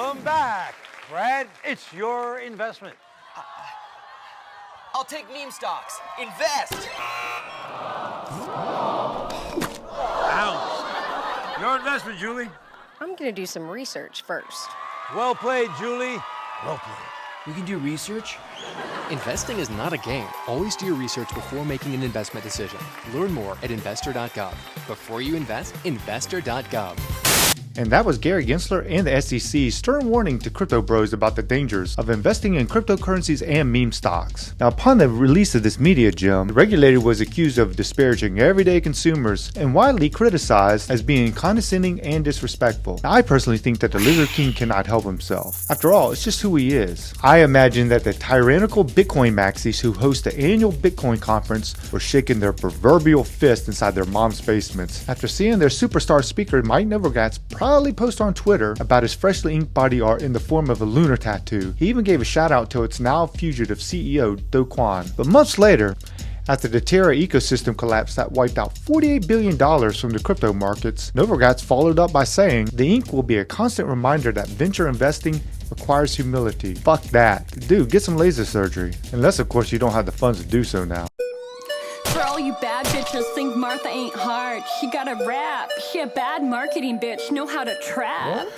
Welcome back. Brad, it's your investment. I'll take meme stocks. Invest! Ouch. Your investment, Julie. I'm gonna do some research first. Well played, Julie. Well played. You can do research? Investing is not a game. Always do your research before making an investment decision. Learn more at investor.gov. Before you invest, investor.gov. And that was Gary Gensler and the SEC's stern warning to crypto bros about the dangers of investing in cryptocurrencies and meme stocks. Now, upon the release of this media gem, the regulator was accused of disparaging everyday consumers and widely criticized as being condescending and disrespectful. Now, I personally think that the Lizard King cannot help himself. After all, it's just who he is. I imagine that the tyrannical Bitcoin maxis who host the annual Bitcoin conference were shaking their proverbial fist inside their mom's basements after seeing their superstar speaker Mike Novogratz proudly post on Twitter about his freshly inked body art in the form of a lunar tattoo. He even gave a shout out to its now fugitive CEO Do Kwon. But months later, after the Terra ecosystem collapse that wiped out $48 billion from the crypto markets, Novogratz followed up by saying, "The ink will be a constant reminder that venture investing requires humility." Fuck that. Dude, get some laser surgery. Unless of course you don't have the funds to do so now. For all you bad bitches think Martha ain't hard, she got a rap. She a bad marketing bitch, know how to trap. What?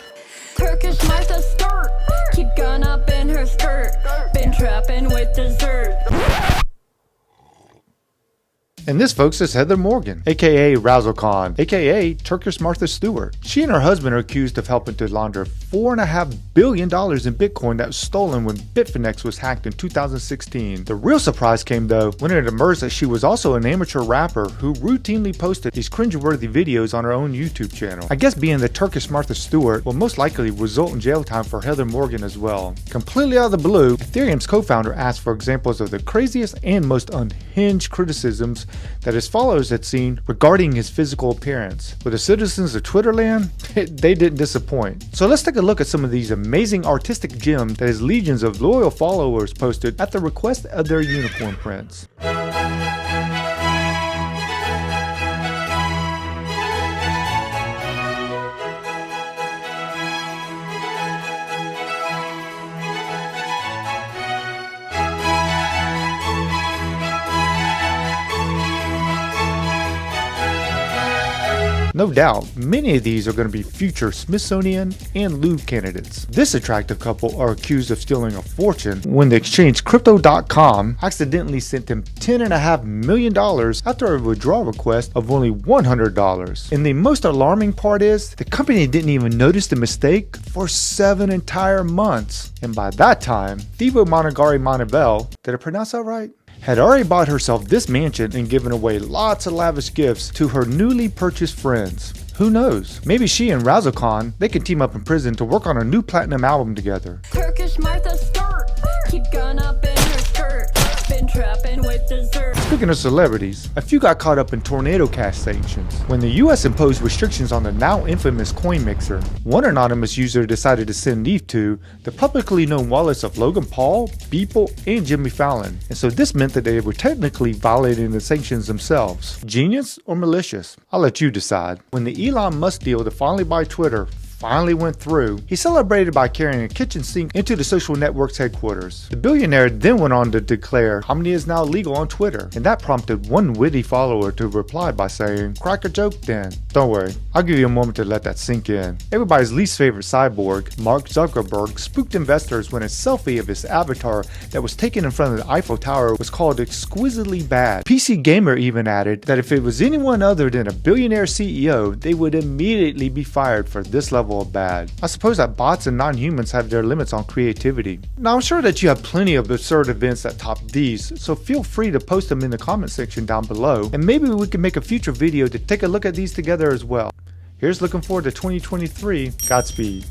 Turkish Martha skirt, keep gun up in her skirt, been trapping with dessert. And this, folks, is Heather Morgan, aka Razzlecon, aka Turkish Martha Stewart. She and her husband are accused of helping to launder $4.5 billion in Bitcoin that was stolen when Bitfinex was hacked in 2016. The real surprise came, though, when it emerged that she was also an amateur rapper who routinely posted these cringeworthy videos on her own YouTube channel. I guess being the Turkish Martha Stewart will most likely result in jail time for Heather Morgan as well. Completely out of the blue, Ethereum's co-founder asked for examples of the craziest and most unhinged criticisms that his followers had seen regarding his physical appearance. But the citizens of Twitterland, they didn't disappoint. So let's take a look at some of these amazing artistic gems that his legions of loyal followers posted at the request of their unicorn prince. No doubt, many of these are going to be future Smithsonian and Louvre candidates. This attractive couple are accused of stealing a fortune when the exchange Crypto.com accidentally sent them $10.5 million after a withdrawal request of only $100. And the most alarming part is, the company didn't even notice the mistake for 7 entire months. And by that time, Thibaut Monogari Monivel, did I pronounce that right? Had already bought herself this mansion and given away lots of lavish gifts to her newly purchased friends. Who knows? Maybe she and Razzlecon, they can team up in prison to work on a new platinum album together. Turkish Martha skirt, keep gun up in her skirt, been trapping with dessert. Speaking of celebrities, a few got caught up in tornado cash sanctions. When the US imposed restrictions on the now infamous coin mixer, one anonymous user decided to send ETH to the publicly known wallets of Logan Paul, Beeple, and Jimmy Fallon. And so this meant that they were technically violating the sanctions themselves. Genius or malicious? I'll let you decide. When the Elon Musk deal to finally buy Twitter finally went through, he celebrated by carrying a kitchen sink into the social network's headquarters. The billionaire then went on to declare hominy is now legal on Twitter, and that prompted one witty follower to reply by saying, "Crack a joke then." Don't worry, I'll give you a moment to let that sink in. Everybody's least favorite cyborg, Mark Zuckerberg, spooked investors when a selfie of his avatar that was taken in front of the Eiffel Tower was called exquisitely bad. PC Gamer even added that if it was anyone other than a billionaire CEO, they would immediately be fired for this level of bad. I suppose that bots and non-humans have their limits on creativity. Now, I'm sure that you have plenty of absurd events that top these, so feel free to post them in the comment section down below, and maybe we can make a future video to take a look at these together as well. Here's looking forward to 2023. Godspeed.